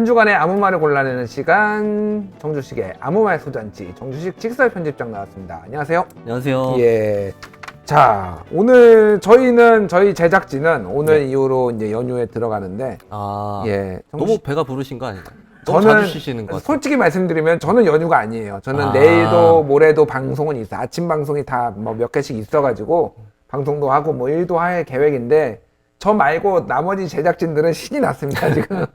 한 주간의 아무 말을 골라내는 시간, 정주식의 아무 말 소잔치, 정주식 직설 편집장 나왔습니다. 안녕하세요. 안녕하세요. 예. 자, 오늘 저희 제작진은 오늘 이후로 이제 연휴에 들어가는데, 예. 너무 배가 부르신 거 아닌가요? 너무 저는 자주 쉬시는 것 같아요. 솔직히 말씀드리면 저는 연휴가 아니에요. 저는 내일도 모레도 방송은 있어요. 아침 방송이 다 뭐 몇 개씩 있어가지고 방송도 하고 뭐 일도 할 계획인데 저 말고 나머지 제작진들은 신이 났습니다 지금.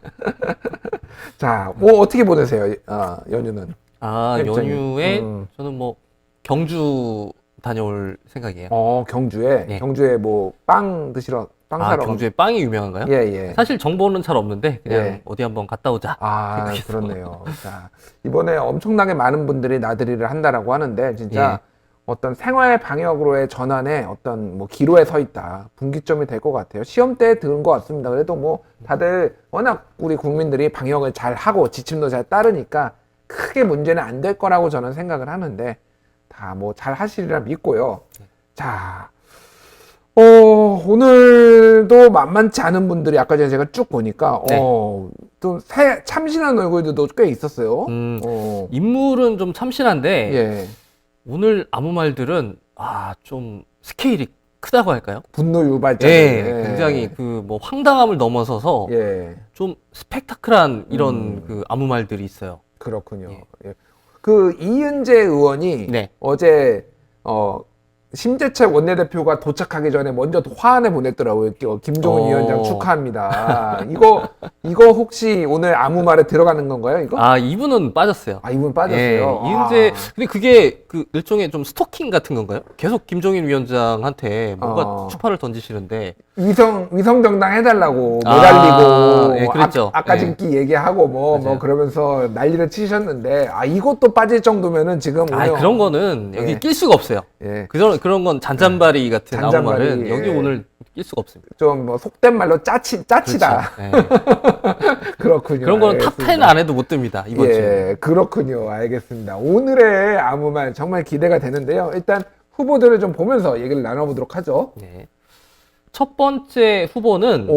자, 뭐 어떻게 보내세요? 연휴는? 일정이. 연휴에 저는 뭐 경주 다녀올 생각이에요. 경주에? 네. 경주에 뭐 빵 드시러 빵 사러 경주에 빵이 유명한가요? 예. 사실 정보는 잘 없는데 그냥 예. 어디 한번 갔다 오자. 그렇네요. 자, 이번에 엄청나게 많은 분들이 나들이를 한다라고 하는데 진짜 어떤 생활 방역으로의 전환에 어떤 뭐 기로에 서 있다. 분기점이 될 것 같아요. 시험 때 들은 것 같습니다. 그래도 뭐 다들 워낙 우리 국민들이 방역을 잘 하고 지침도 잘 따르니까 크게 문제는 안 될 거라고 저는 생각을 하는데 다 뭐 잘 하시리라 믿고요. 자, 오늘도 만만치 않은 분들이 아까 전에 제가 쭉 보니까 좀 참신한 얼굴들도 꽤 있었어요. 인물은 좀 참신한데 예. 오늘 아무 말들은 좀 스케일이 크다고 할까요? 분노 유발자. 굉장히 그 뭐 황당함을 넘어서서 좀 스펙타클한 이런 그 아무 말들이 있어요. 그렇군요. 예. 그 이은재 의원이 어제 심재철 원내대표가 도착하기 전에 먼저 화환을 보냈더라고요. 김종인 위원장 축하합니다. 이거 혹시 오늘 아무 말에 들어가는 건가요? 이거? 이분은 빠졌어요. 이분 빠졌어요. 이은재 근데 그게 그 일종의 좀 스토킹 같은 건가요? 계속 김종인 위원장한테 뭔가 추파를 던지시는데 위성 정당 해달라고 매달리고 그랬죠. 아까진기 얘기하고 뭐 그러면서 난리를 치셨는데 이것도 빠질 정도면은 지금 오늘 그런 거는 여기 낄 수가 없어요. 그런 건 잔잔바리 같은 아무 말은 여기 오늘 낄 수가 없습니다. 좀 뭐 속된 말로 짜치다. 그렇군요. 그런 거는 탑10 안에도 못 듭니다. 이번 주에. 그렇군요. 알겠습니다. 오늘의 아무 말 정말 기대가 되는데요. 일단 후보들을 좀 보면서 얘기를 나눠보도록 하죠. 첫 번째 후보는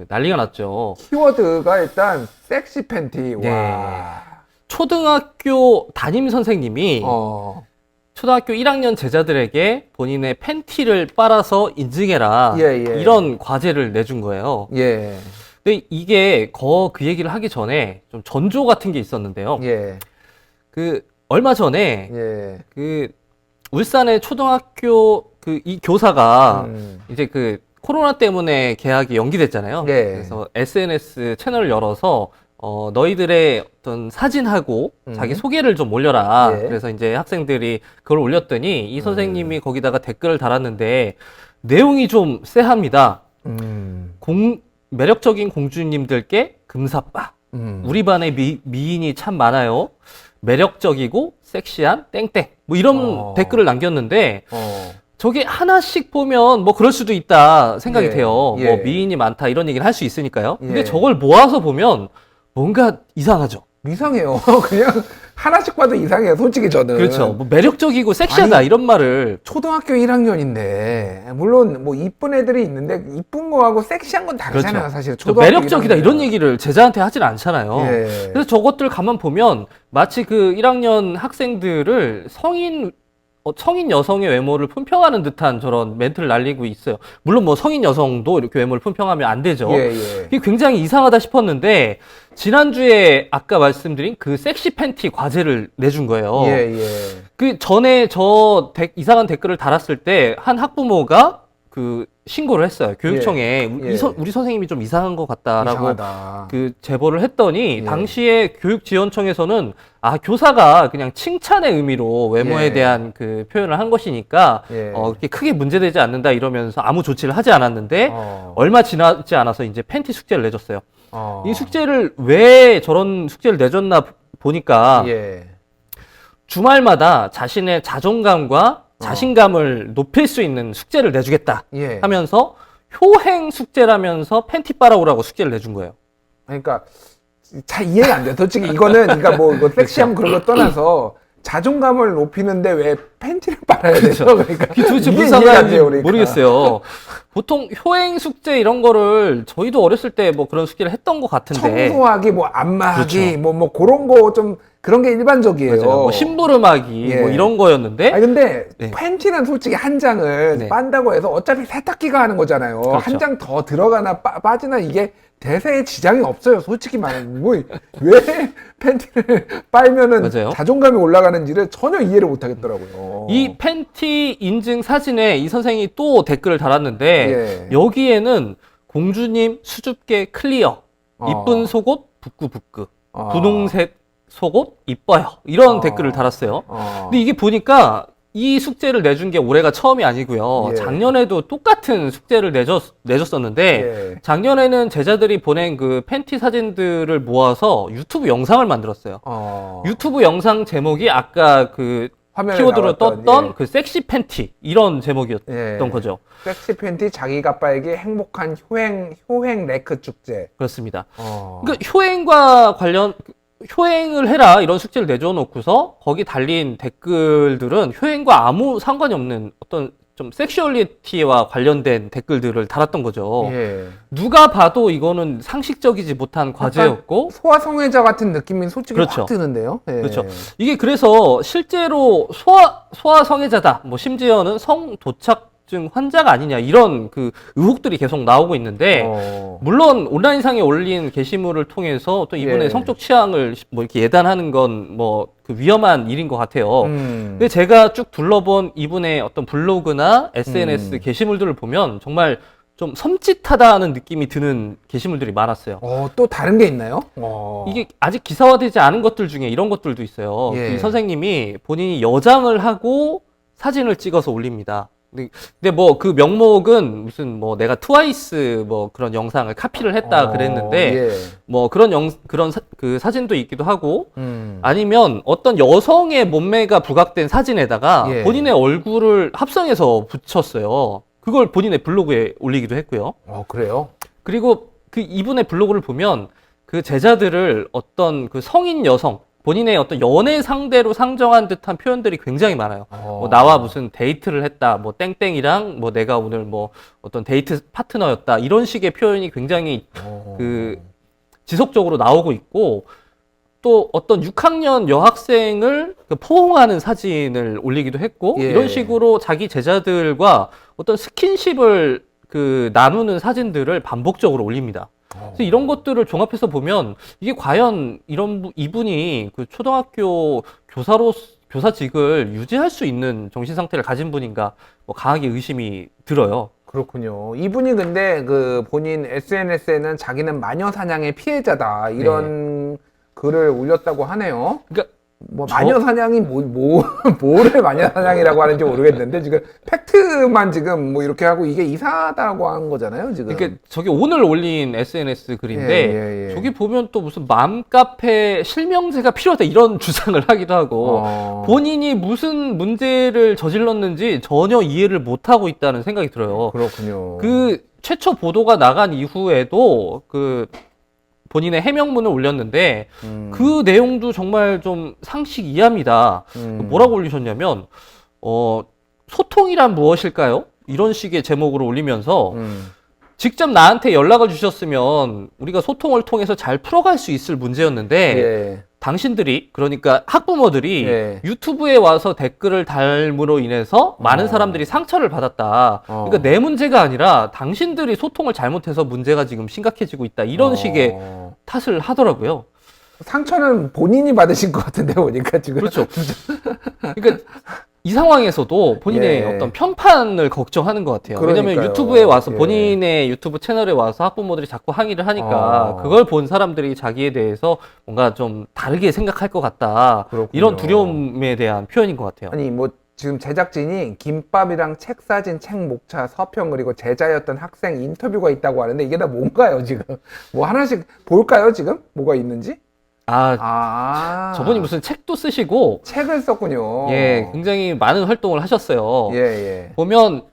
난리가 났죠. 키워드가 일단 섹시 팬티. 초등학교 담임 선생님이 초등학교 1학년 제자들에게 본인의 팬티를 빨아서 인증해라 이런 과제를 내준 거예요. 근데 이게 그 얘기를 하기 전에 좀 전조 같은 게 있었는데요. 그 얼마 전에 그 울산의 초등학교 이 교사가 이제 그 코로나 때문에 개학이 연기됐잖아요. 그래서 SNS 채널을 열어서 너희들의 어떤 사진하고 자기 소개를 좀 올려라. 그래서 이제 학생들이 그걸 올렸더니 이 선생님이 거기다가 댓글을 달았는데 내용이 좀 쎄합니다. 매력적인 공주님들께 금사빠. 우리 반에 미인이 참 많아요. 매력적이고 섹시한 땡땡. 뭐 이런 댓글을 남겼는데 저게 하나씩 보면 뭐 그럴 수도 있다 생각이 돼요. 뭐 미인이 많다 이런 얘기를 할 수 있으니까요. 근데 저걸 모아서 보면 뭔가 이상하죠. 이상해요. 그냥 하나씩 봐도 이상해요. 솔직히 저는. 그렇죠. 뭐 매력적이고 섹시하다 이런 말을. 초등학교 1학년인데 물론 뭐 이쁜 애들이 있는데 이쁜 거하고 섹시한 건 다르잖아요. 사실 초등학교 매력적이다 1학년. 이런 얘기를 제자한테 하진 않잖아요. 그래서 저것들 가만 보면 마치 그 1학년 학생들을 성인 여성의 외모를 품평하는 듯한 저런 멘트를 날리고 있어요. 물론 뭐 성인 여성도 이렇게 외모를 품평하면 안 되죠. 이게 굉장히 이상하다 싶었는데 지난주에 아까 말씀드린 그 섹시 팬티 과제를 내준 거예요. 그 전에 이상한 댓글을 달았을 때 한 학부모가 그 신고를 했어요. 교육청에 우리 선생님이 좀 이상한 것 같다라고 그 제보를 했더니 당시에 교육지원청에서는 교사가 그냥 칭찬의 의미로 외모에 대한 그 표현을 한 것이니까 그렇게 크게 문제되지 않는다 이러면서 아무 조치를 하지 않았는데 얼마 지나지 않아서 이제 팬티 숙제를 내줬어요. 이 숙제를 왜 저런 숙제를 내줬나 보니까 주말마다 자신의 자존감과 자신감을 높일 수 있는 숙제를 내주겠다 하면서 효행 숙제라면서 팬티 빨아오라고 숙제를 내준 거예요. 그러니까 잘 이해가 안 돼. 솔직히 이거는 그러니까 뭐 섹시함 그런 거 떠나서 자존감을 높이는데 왜 팬티를 빨아야 되죠? 그러니까 그게 도대체 이게 무슨 이해가 안 상관인지 돼요, 그러니까. 모르겠어요. 보통 효행 숙제 이런 거를 저희도 어렸을 때 뭐 그런 숙제를 했던 것 같은데. 청소하기, 뭐 안마하기, 그렇죠. 뭐 그런 거 좀 그런 게 일반적이에요. 맞아요. 뭐 심부름하기 예. 뭐 이런 거였는데. 아니 근데 네. 팬티는 솔직히 한 장을 네. 빤다고 해서 어차피 세탁기가 하는 거잖아요. 그렇죠. 한 장 더 들어가나 빠지나 이게 대세에 지장이 없어요. 솔직히 말하면 뭐 왜 팬티를 빨면은 맞아요. 자존감이 올라가는지를 전혀 이해를 못 하겠더라고요. 이 팬티 인증 사진에 이 선생이 또 댓글을 달았는데 예. 여기에는 공주님 수줍게 클리어, 이쁜 속옷 부끄부끄, 분홍색 속옷 이뻐요 이런 댓글을 달았어요. 근데 이게 보니까 이 숙제를 내준 게 올해가 처음이 아니고요. 예. 작년에도 똑같은 숙제를 내줬었는데 예. 작년에는 제자들이 보낸 그 팬티 사진들을 모아서 유튜브 영상을 만들었어요. 유튜브 영상 제목이 아까 그 화면에 키워드로 나왔던, 떴던 예. 그 섹시 팬티 이런 제목이었던 예. 거죠. 섹시 팬티 자기가 빨기 행복한 효행 레크 축제. 그렇습니다. 그러니까 효행과 관련 효행을 해라 이런 숙제를 내줘 놓고서 거기 달린 댓글들은 효행과 아무 상관이 없는 어떤 좀 섹슈얼리티와 관련된 댓글들을 달았던 거죠. 예. 누가 봐도 이거는 상식적이지 못한 과제였고 소아성애자 같은 느낌이 솔직히 그렇죠. 확 드는데요. 예. 그렇죠. 이게 그래서 실제로 소아성애자다. 뭐 심지어는 성도착증 환자가 아니냐 이런 그 의혹들이 계속 나오고 있는데 물론 온라인상에 올린 게시물을 통해서 또 이분의 예. 성적 취향을 뭐 이렇게 예단하는 건 뭐 그 위험한 일인 것 같아요. 음. 근데 제가 쭉 둘러본 이분의 어떤 블로그나 SNS 게시물들을 보면 정말 좀 섬찟하다는 느낌이 드는 게시물들이 많았어요. 또 다른 게 있나요? 이게 아직 기사화되지 않은 것들 중에 이런 것들도 있어요. 예. 이 선생님이 본인이 여장을 하고 사진을 찍어서 올립니다. 근데 뭐 그 명목은 무슨 뭐 내가 트와이스 뭐 그런 영상을 카피를 했다 그랬는데 예. 뭐 그런 그 사진도 있기도 하고 아니면 어떤 여성의 몸매가 부각된 사진에다가 예. 본인의 얼굴을 합성해서 붙였어요. 그걸 본인의 블로그에 올리기도 했고요. 그래요? 그리고 그 이분의 블로그를 보면 그 제자들을 어떤 그 성인 여성 본인의 어떤 연애 상대로 상정한 듯한 표현들이 굉장히 많아요. 뭐 나와 무슨 데이트를 했다, 뭐 땡땡이랑 뭐 내가 오늘 뭐 어떤 데이트 파트너였다 이런 식의 표현이 굉장히 그 지속적으로 나오고 있고 또 어떤 6학년 여학생을 그 포옹하는 사진을 올리기도 했고 예. 이런 식으로 자기 제자들과 어떤 스킨십을 그 나누는 사진들을 반복적으로 올립니다. 그래서 이런 것들을 종합해서 보면 이게 과연 이분이 그 초등학교 교사직을 유지할 수 있는 정신 상태를 가진 분인가 뭐 강하게 의심이 들어요. 그렇군요. 이분이 근데 그 본인 SNS에는 자기는 마녀 사냥의 피해자다 이런 글을 올렸다고 하네요. 그러니까 뭐 마녀 사냥이 뭐를 마녀 사냥이라고 하는지 모르겠는데 지금 팩트만 지금 뭐 이렇게 하고 이게 이상하다고 한 거잖아요, 지금. 그러니까 저게 오늘 올린 SNS 글인데 예. 저기 보면 또 무슨 맘카페 실명제가 필요하다 이런 주장을 하기도 하고 본인이 무슨 문제를 저질렀는지 전혀 이해를 못 하고 있다는 생각이 들어요. 그렇군요. 그 최초 보도가 나간 이후에도 그 본인의 해명문을 올렸는데 그 내용도 정말 좀 상식 이하입니다. 뭐라고 올리셨냐면 소통이란 무엇일까요? 이런 식의 제목으로 올리면서 직접 나한테 연락을 주셨으면 우리가 소통을 통해서 잘 풀어갈 수 있을 문제였는데 예. 당신들이 그러니까 학부모들이 예. 유튜브에 와서 댓글을 달므로 인해서 많은 사람들이 상처를 받았다. 그러니까 내 문제가 아니라 당신들이 소통을 잘못해서 문제가 지금 심각해지고 있다. 이런 식의 탓을 하더라고요. 상처는 본인이 받으신 것 같은데 보니까 지금. 그렇죠. 그러니까 이 상황에서도 본인의 예. 어떤 편판을 걱정하는 것 같아요. 왜냐면 그러니까요. 유튜브에 와서 예. 본인의 유튜브 채널에 와서 학부모들이 자꾸 항의를 하니까 그걸 본 사람들이 자기에 대해서 뭔가 좀 다르게 생각할 것 같다. 그렇군요. 이런 두려움에 대한 표현인 것 같아요. 아니 뭐 지금 제작진이 김밥이랑 책 사진, 책 목차, 서평 그리고 제자였던 학생 인터뷰가 있다고 하는데 이게 다 뭔가요 지금? 뭐 하나씩 볼까요 지금? 뭐가 있는지? 저분이 무슨 책도 쓰시고 책을 썼군요. 예, 굉장히 많은 활동을 하셨어요. 예. 보면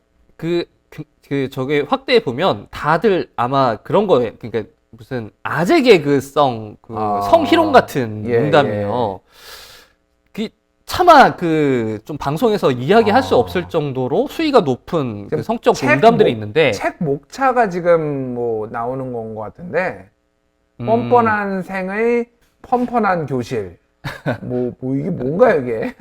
저게 확대해 보면 다들 아마 그런 거예요. 그러니까 무슨 아재 개그성 성희롱 같은 농담이에요. 차마 그 좀 방송에서 이야기할 수 없을 정도로 수위가 높은 그 성적 농담들이 있는데 책 목차가 지금 뭐 나오는 건 것 같은데 뻔뻔한 생의 펀펀한 교실 뭐 이게 뭔가요 이게?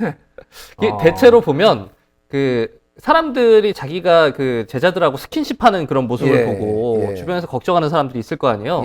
이게 대체로 보면 그 사람들이 자기가 그 제자들하고 스킨십하는 그런 모습을 보고 주변에서 걱정하는 사람들이 있을 거 아니에요.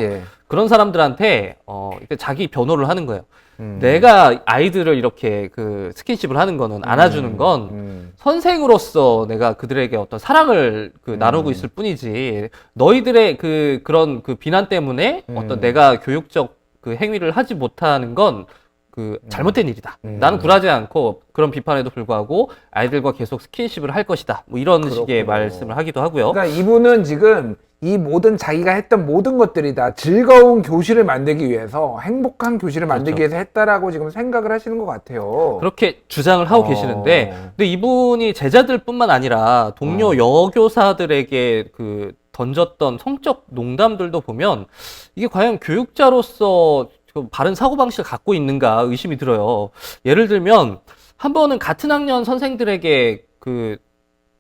그런 사람들한테 이렇게 자기 변호를 하는 거예요. 내가 아이들을 이렇게 그 스킨십을 하는 거는 안아주는 건 선생으로서 내가 그들에게 어떤 사랑을 그 나누고 있을 뿐이지 너희들의 그런 그 비난 때문에 어떤 내가 교육적 그 행위를 하지 못하는 건 그 잘못된 일이다. 나는 굴하지 않고 그런 비판에도 불구하고 아이들과 계속 스킨십을 할 것이다. 뭐 이런 그렇군요. 식의 말씀을 하기도 하고요. 그러니까 이분은 지금 이 모든 자기가 했던 모든 것들이 다 즐거운 교실을 만들기 위해서 행복한 교실을 만들기 위해서 했다라고 지금 생각을 하시는 것 같아요. 그렇게 주장을 하고 계시는데 근데 이분이 제자들뿐만 아니라 동료 여교사들에게 그 던졌던 성적 농담들도 보면 이게 과연 교육자로서 바른 사고방식을 갖고 있는가 의심이 들어요. 예를 들면 한 번은 같은 학년 선생들에게 그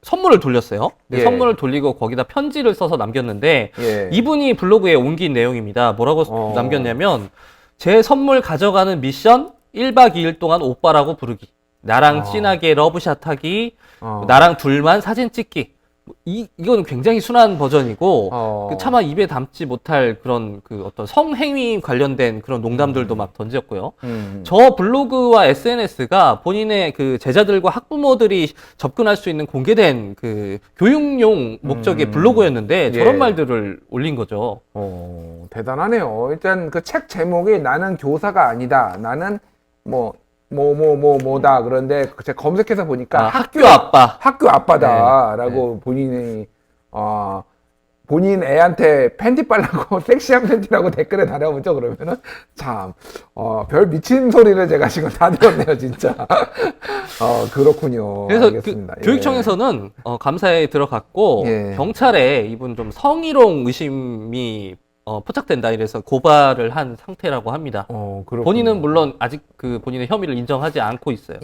선물을 돌렸어요. 선물을 돌리고 거기다 편지를 써서 남겼는데 이분이 블로그에 옮긴 내용입니다. 뭐라고 남겼냐면 제 선물 가져가는 미션 1박 2일 동안 오빠라고 부르기, 나랑 진하게 러브샷 하기, 나랑 둘만 사진 찍기. 이건 굉장히 순한 버전이고 그 차마 입에 담지 못할 그런 그 어떤 성행위 관련된 그런 농담들도 막 던졌고요. 저 블로그와 SNS가 본인의 그 제자들과 학부모들이 접근할 수 있는 공개된 그 교육용 목적의 블로그였는데 저런 말들을 올린 거죠. 대단하네요. 일단 그 책 제목이 나는 교사가 아니다. 나는 뭐다. 그런데 제가 검색해서 보니까 학교 아빠. 학교 아빠다라고 본인이 본인 애한테 팬티 빨라고 섹시한 팬티라고 댓글에 달아보죠. 그러면은 참 별 미친 소리를 제가 지금 다 들었네요, 진짜. 그렇군요. 그래서 알겠습니다. 교육청에서는 감사에 들어갔고 경찰에 이분 좀 성희롱 의심이 포착된다 이래서 고발을 한 상태라고 합니다. 본인은 물론 아직 그 본인의 혐의를 인정하지 않고 있어요.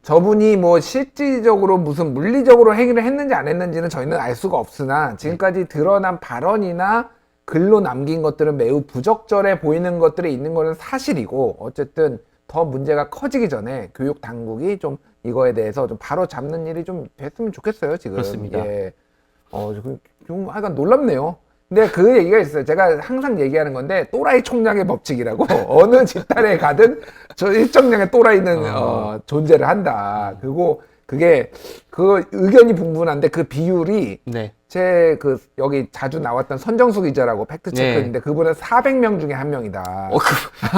저분이 실질적으로 무슨 물리적으로 행위를 했는지 안 했는지는 저희는 알 수가 없으나 지금까지 드러난 발언이나 글로 남긴 것들은 매우 부적절해 보이는 것들이 있는 것은 사실이고 어쨌든 더 문제가 커지기 전에 교육 당국이 좀 이거에 대해서 좀 바로 잡는 일이 좀 됐으면 좋겠어요, 지금. 그렇습니다. 좀 약간 놀랍네요. 근데 그 얘기가 있어요. 제가 항상 얘기하는 건데 또라이 총량의 법칙이라고 어느 집단에 가든 저 일정량의 또라이는 존재를 한다. 그리고 그게 그 의견이 분분한데 그 비율이 제 여기 자주 나왔던 선정수 기자라고 팩트 체크인데 그분은 400명 중에 한 명이다.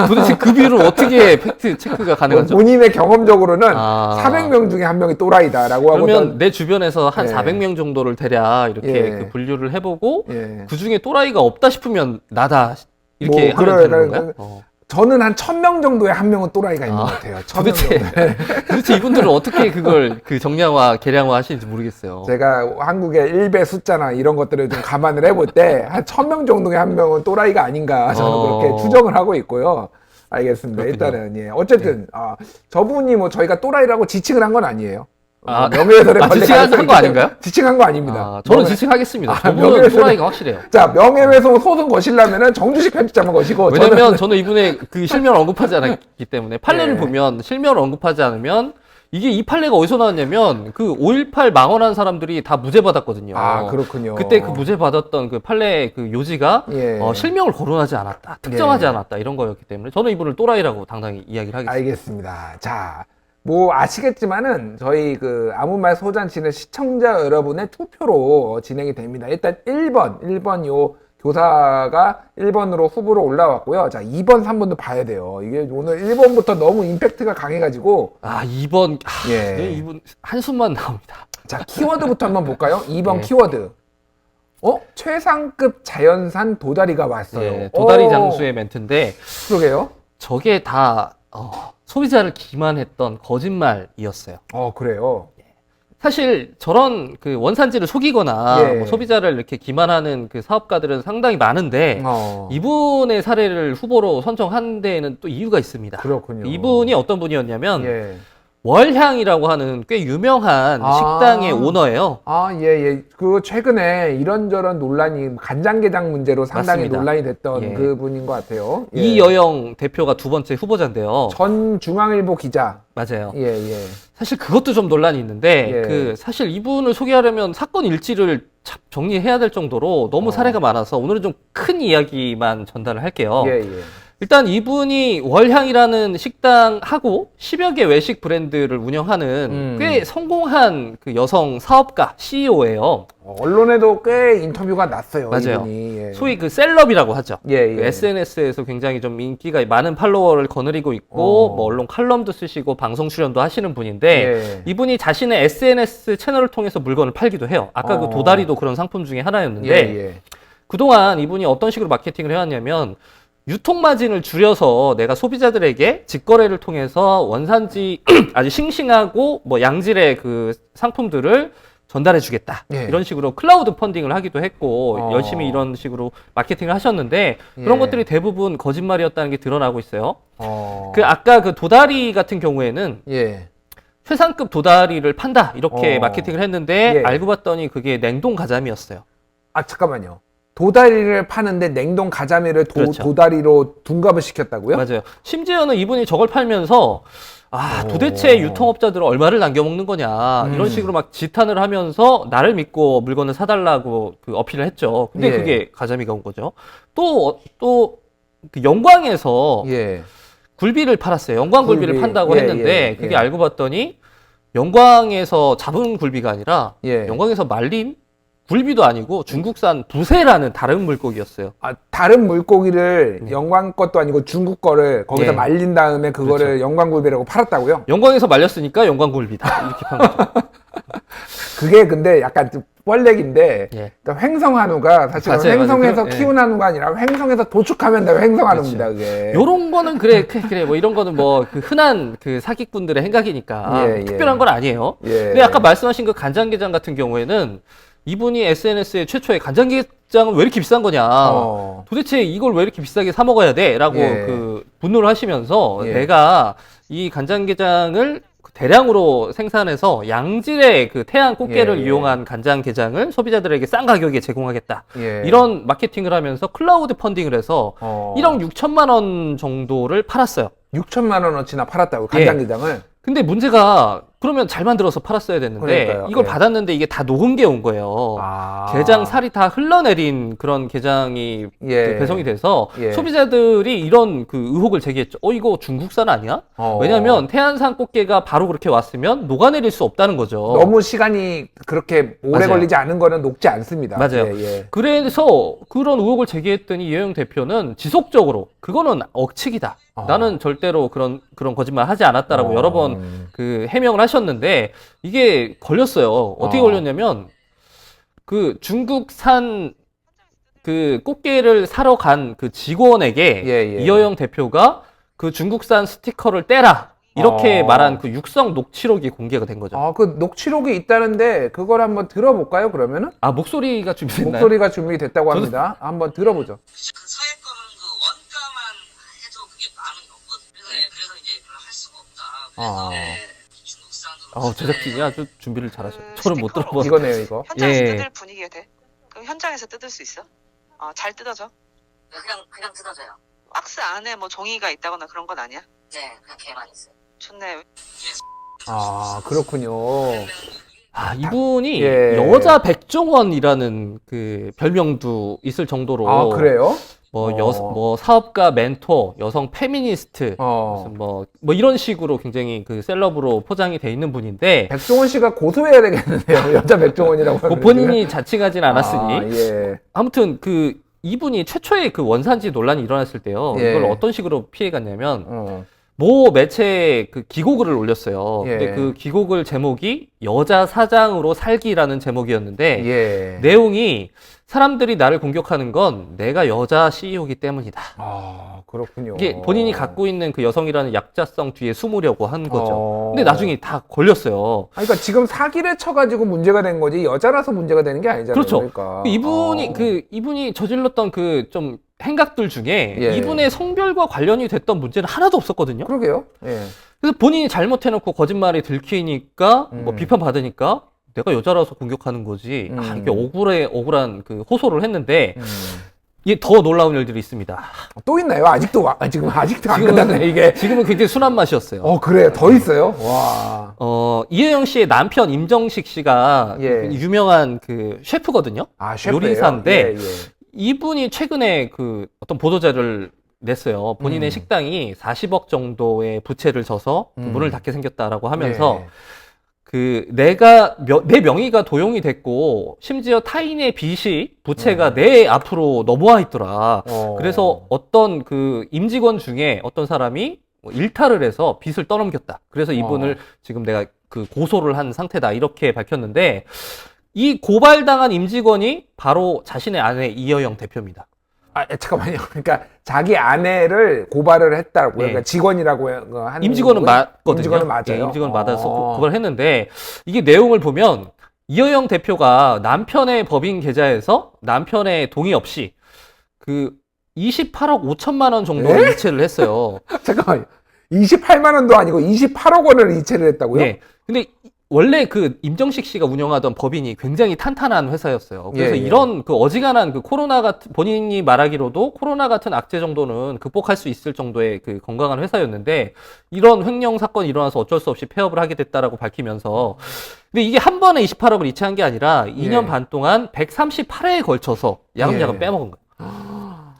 도대체 그 비율을 어떻게 팩트 체크가 가능하죠? 본인의 경험적으로는 400명 중에 한 명이 또라이다라고 하고 그러면 내 주변에서 한 400명 정도를 대략 이렇게 그 분류를 해보고 그 중에 또라이가 없다 싶으면 나다 이렇게 하면 되는 건가요? 저는 한 1000명 정도에 한 명은 또라이가 있는 것 같아요. 도대체 이분들은 어떻게 그걸 그 정량화, 계량화 하시는지 모르겠어요. 제가 한국의 일배 숫자나 이런 것들을 좀 감안을 해볼 때 한 1000명 정도에 한 명은 또라이가 아닌가 저는 그렇게 추정을 하고 있고요. 알겠습니다. 그렇군요. 일단은 어쨌든 저분이 저희가 또라이라고 지칭을 한 건 아니에요. 명예훼손에 지칭한 거 아닌가요? 지칭한 거 아닙니다. 저는 지칭하겠습니다. 저분은 또라이가 확실해요. 자, 명예훼손 소송 거시려면은 정주식 편집자만 거시고. 왜냐면 저는 이분의 그 실명을 언급하지 않았기 때문에 판례를 보면 실명을 언급하지 않으면 이게 이 판례가 어디서 나왔냐면 그 5.18 망언한 사람들이 다 무죄 받았거든요. 그렇군요. 그때 그 무죄 받았던 그 판례 그 요지가 실명을 거론하지 않았다, 특정하지 않았다 이런 거였기 때문에 저는 이분을 또라이라고 당당히 이야기를 하겠습니다. 알겠습니다. 자. 아시겠지만은 저희 그 아무 말 소잔치는 시청자 여러분의 투표로 진행이 됩니다. 일단 1번 요 교사가 1번으로 후보로 올라왔고요. 자, 2번, 3번도 봐야 돼요. 이게 오늘 1번부터 너무 임팩트가 강해가지고 2번 이분 한숨만 나옵니다. 자, 키워드부터 한번 볼까요? 2번 키워드. 최상급 자연산 도다리가 왔어요. 도다리 장수의 멘트인데 그러게요. 저게 다 소비자를 기만했던 거짓말이었어요. 그래요? 사실 저런 그 원산지를 속이거나 예. 뭐 소비자를 이렇게 기만하는 그 사업가들은 상당히 많은데 이분의 사례를 후보로 선정한 데에는 또 이유가 있습니다. 그렇군요. 이분이 어떤 분이었냐면 예. 월향이라고 하는 꽤 유명한 식당의 오너예요. 예. 그 최근에 이런저런 논란이 간장게장 문제로 상당히 맞습니다. 논란이 됐던 예. 그 분인 것 같아요. 예. 이여영 대표가 두 번째 후보자인데요. 전 중앙일보 기자. 맞아요. 예. 사실 그것도 좀 논란이 있는데 예. 그 사실 이분을 소개하려면 사건 일지를 정리해야 될 정도로 너무 사례가 많아서 오늘은 좀 큰 이야기만 전달을 할게요. 예. 일단 이분이 월향이라는 식당하고 10여 개 외식 브랜드를 운영하는 꽤 성공한 그 여성 사업가 CEO예요. 언론에도 꽤 인터뷰가 났어요. 맞아요. 이분이. 예. 소위 그 셀럽이라고 하죠. 예. 그 SNS에서 굉장히 좀 인기가 많은 팔로워를 거느리고 있고 뭐 언론 칼럼도 쓰시고 방송 출연도 하시는 분인데 예. 이분이 자신의 SNS 채널을 통해서 물건을 팔기도 해요. 아까 그 도다리도 그런 상품 중에 하나였는데 예. 그동안 이분이 어떤 식으로 마케팅을 해왔냐면 유통 마진을 줄여서 내가 소비자들에게 직거래를 통해서 원산지 아주 싱싱하고 뭐 양질의 그 상품들을 전달해 주겠다. 예. 이런 식으로 클라우드 펀딩을 하기도 했고 열심히 이런 식으로 마케팅을 하셨는데 그런 예. 것들이 대부분 거짓말이었다는 게 드러나고 있어요. 그 아까 그 도다리 같은 경우에는 예. 최상급 도다리를 판다 이렇게 마케팅을 했는데 예. 알고 봤더니 그게 냉동 가자미였어요. 잠깐만요. 도다리를 파는데 냉동 가자미를 그렇죠. 도다리로 둔갑을 시켰다고요? 맞아요. 심지어는 이분이 저걸 팔면서 도대체 유통업자들은 얼마를 남겨먹는 거냐 이런 식으로 막 지탄을 하면서 나를 믿고 물건을 사달라고 그 어필을 했죠. 근데 예. 그게 가자미가 온 거죠. 또 그 영광에서 예. 굴비를 팔았어요. 영광 굴비를 굴비. 판다고 예, 했는데 예, 그게 예. 알고 봤더니 영광에서 잡은 굴비가 아니라 예. 영광에서 말린 굴비도 아니고 중국산 부세라는 다른 물고기였어요. 다른 물고기를 영광 것도 아니고 중국 거를 거기서 예. 말린 다음에 그거를 그렇죠. 영광굴비라고 팔았다고요? 영광에서 말렸으니까 영광 굴비다 이렇게 판 거죠. 그게 근데 약간 좀 뻘렉인데 예. 그러니까 횡성한우가 사실은 맞아요, 횡성에서 맞아요. 키운 한우가 아니라 횡성에서 도축하면 다 횡성한우입니다. 그렇죠. 그게. 요런 거는 그래 뭐 이런 거는 뭐 그 흔한 그 사기꾼들의 행각이니까 예, 예. 특별한 건 아니에요. 예. 근데 아까 말씀하신 그 간장게장 같은 경우에는 이분이 SNS에 최초에 간장게장은 왜 이렇게 비싼 거냐. 도대체 이걸 왜 이렇게 비싸게 사 먹어야 돼? 라고 예. 그 분노를 하시면서 예. 내가 이 간장게장을 대량으로 생산해서 양질의 그 태안 꽃게를 예. 이용한 간장게장을 소비자들에게 싼 가격에 제공하겠다. 예. 이런 마케팅을 하면서 클라우드 펀딩을 해서 1억 6천만 원 정도를 팔았어요. 6천만 원어치나 팔았다고 예. 간장게장을. 근데 문제가 그러면 잘 만들어서 팔았어야 됐는데 그러니까요. 이걸 예. 받았는데 이게 다 녹은 게 온 거예요. 게장 살이 다 흘러내린 그런 게장이 예. 그 배송이 돼서 예. 소비자들이 이런 그 의혹을 제기했죠. 이거 중국산 아니야? 왜냐면 태안산 꽃게가 바로 그렇게 왔으면 녹아내릴 수 없다는 거죠. 너무 시간이 그렇게 오래 맞아요. 걸리지 않은 거는 녹지 않습니다. 맞아요. 예. 그래서 그런 의혹을 제기했더니 이여영 대표는 지속적으로 그거는 억측이다. 나는 절대로 그런 거짓말 하지 않았다라고 여러 번 그 해명을 하셨는데 이게 걸렸어요. 어떻게 걸렸냐면 그 중국산 그 꽃게를 사러 간 그 직원에게 예. 이여영 대표가 그 중국산 스티커를 떼라. 이렇게 말한 그 육성 녹취록이 공개가 된 거죠. 그 녹취록이 있다는데 그걸 한번 들어볼까요? 그러면은 목소리가 준비됐나요? 목소리가 준비됐다고 합니다. 한번 들어보죠. 그 서해 거는 그 원가만 해도 그게 만 원이 없거든요. 그래서 이제 별로 할 수가 없다. 그래서 중국산으로 제작진이 아주 준비를 잘하셔요. 저는 못 들어봐서. 이거네요, 이거. 현장에서 예. 뜯을 분위기가 돼? 그럼 현장에서 뜯을 수 있어? 잘 뜯어져? 그냥 뜯어져요. 박스 안에 뭐 종이가 있다거나 그런 건 아니야? 네, 그냥 개만 있어요. 좋네. 그렇군요. 이분이 예. 여자 백종원이라는 그 별명도 있을 정도로 그래요? 뭐 사업가 멘토, 여성 페미니스트, 무슨 뭐 이런 식으로 굉장히 그 셀럽으로 포장이 돼 있는 분인데 백종원 씨가 고소해야 되겠는데요. 여자 백종원이라고 하면. 본인이 자칭하진 않았으니 예. 아무튼 이분이 최초의 그 원산지 논란이 일어났을 때요. 예. 이걸 어떤 식으로 피해갔냐면 모 매체에 그 기고글을 올렸어요. 예. 근데 그 기고글 제목이 여자 사장으로 살기라는 제목이었는데 예. 내용이 사람들이 나를 공격하는 건 내가 여자 CEO이기 때문이다. 아, 그렇군요. 이게 본인이 갖고 있는 그 여성이라는 약자성 뒤에 숨으려고 한 거죠. 근데 어. 나중에 다 걸렸어요. 그러니까 지금 사기를 쳐가지고 문제가 된 거지 여자라서 문제가 되는 게 아니잖아요. 그렇죠. 그러니까. 이분이 저질렀던 그 좀 행각들 중에 예. 이분의 성별과 관련이 됐던 문제는 하나도 없었거든요. 그러게요. 예. 그래서 본인이 잘못해놓고 거짓말이 들키니까 뭐 비판받으니까 내가 여자라서 공격하는 거지. 아, 이게 억울한 그 호소를 했는데 이게 더 놀라운 일들이 있습니다. 또 있나요? 아직도 아직도 안 끝났네 이게. 지금은 굉장히 순한 맛이었어요. 그래요. 더 있어요. 와. 이혜영 씨의 남편 임정식 씨가 예. 그 유명한 그 셰프거든요. 아, 셰프예요? 요리사인데 예, 예. 이분이 최근에 그 어떤 보도자를 냈어요. 본인의 식당이 40억 정도의 부채를 져서 그 문을 닫게 생겼다라고 하면서 예. 그 내 명의가 도용이 됐고 심지어 타인의 빚이 부채가 내 앞으로 넘어와 있더라. 그래서 어떤 그 임직원 중에 어떤 사람이 뭐 일탈을 해서 빚을 떠넘겼다. 그래서 이분을 지금 내가 그 고소를 한 상태다. 이렇게 밝혔는데 이 고발당한 임직원이 바로 자신의 아내 이여영 대표입니다. 아, 잠깐만요. 그러니까 자기 아내를 고발을 했다고. 네. 그러니까 직원이라고 하는 임직원은 맞거든요. 임직원은 맞아요. 예, 임직원 맞아서 고발했는데 이게 내용을 보면 이여영 대표가 남편의 법인 계좌에서 남편의 동의 없이 그 28억 5천만 원 정도를 이체를 했어요. 잠깐만요. 28만 원도 아니고 28억 원을 이체를 했다고요? 네. 근데 원래 그 임정식 씨가 운영하던 법인이 굉장히 탄탄한 회사였어요. 그래서 예, 예. 이런 그 어지간한 그 코로나 같은, 본인이 말하기로도 코로나 같은 악재 정도는 극복할 수 있을 정도의 그 건강한 회사였는데 이런 횡령 사건이 일어나서 어쩔 수 없이 폐업을 하게 됐다라고 밝히면서 근데 이게 한 번에 28억을 이체한 게 아니라 2년 예. 반 동안 138회에 걸쳐서 야금야금 예. 빼먹은 거예요.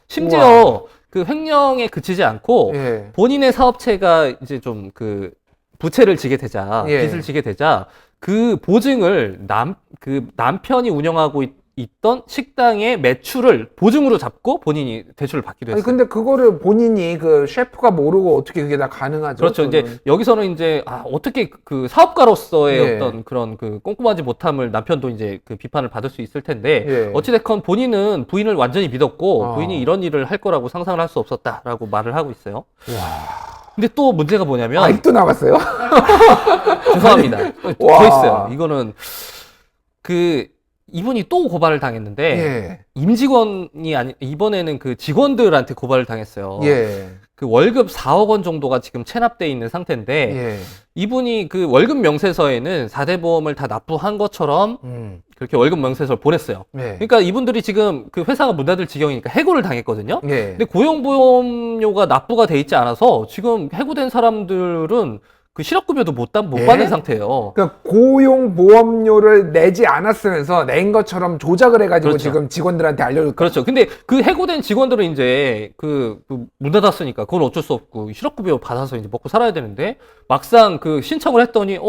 심지어 그 횡령에 그치지 않고 예. 본인의 사업체가 이제 좀 그 부채를 지게 되자, 예. 빚을 지게 되자, 그 보증을 남편이 운영하고 있던 식당의 매출을 보증으로 잡고 본인이 대출을 받기도 아니 했어요. 근데 그거를 본인이 그 셰프가 모르고 어떻게 그게 다 가능하죠? 그렇죠. 그거는. 이제 여기서는 이제 어떻게 그 사업가로서의 예. 어떤 그런 그 꼼꼼하지 못함을 남편도 이제 그 비판을 받을 수 있을 텐데 예. 어찌됐건 본인은 부인을 완전히 믿었고 아. 부인이 이런 일을 할 거라고 상상을 할 수 없었다라고 말을 하고 있어요. 와. 근데 또 문제가 뭐냐면 아직도 남았어요? 죄송합니다. 더 와. 있어요. 이거는 그 이분이 또 고발을 당했는데 예. 임직원이 아니 이번에는 그 직원들한테 고발을 당했어요. 예. 그 월급 4억 원 정도가 지금 체납돼 있는 상태인데 예. 이분이 그 월급 명세서에는 4대 보험을 다 납부한 것처럼 그렇게 월급 명세서를 보냈어요. 예. 그러니까 이분들이 지금 그 회사가 문 닫을 지경이니까 해고를 당했거든요. 예. 근데 고용보험료가 납부가 돼 있지 않아서 지금 해고된 사람들은 그 실업급여도 못 예? 받는 상태예요. 그러니까 고용보험료를 내지 않았으면서 낸 것처럼 조작을 해가지고 그렇죠. 지금 직원들한테 알려줬다. 그렇죠. 근데 그 해고된 직원들은 이제 문 닫았으니까 그건 어쩔 수 없고 실업급여 받아서 이제 먹고 살아야 되는데 막상 그 신청을 했더니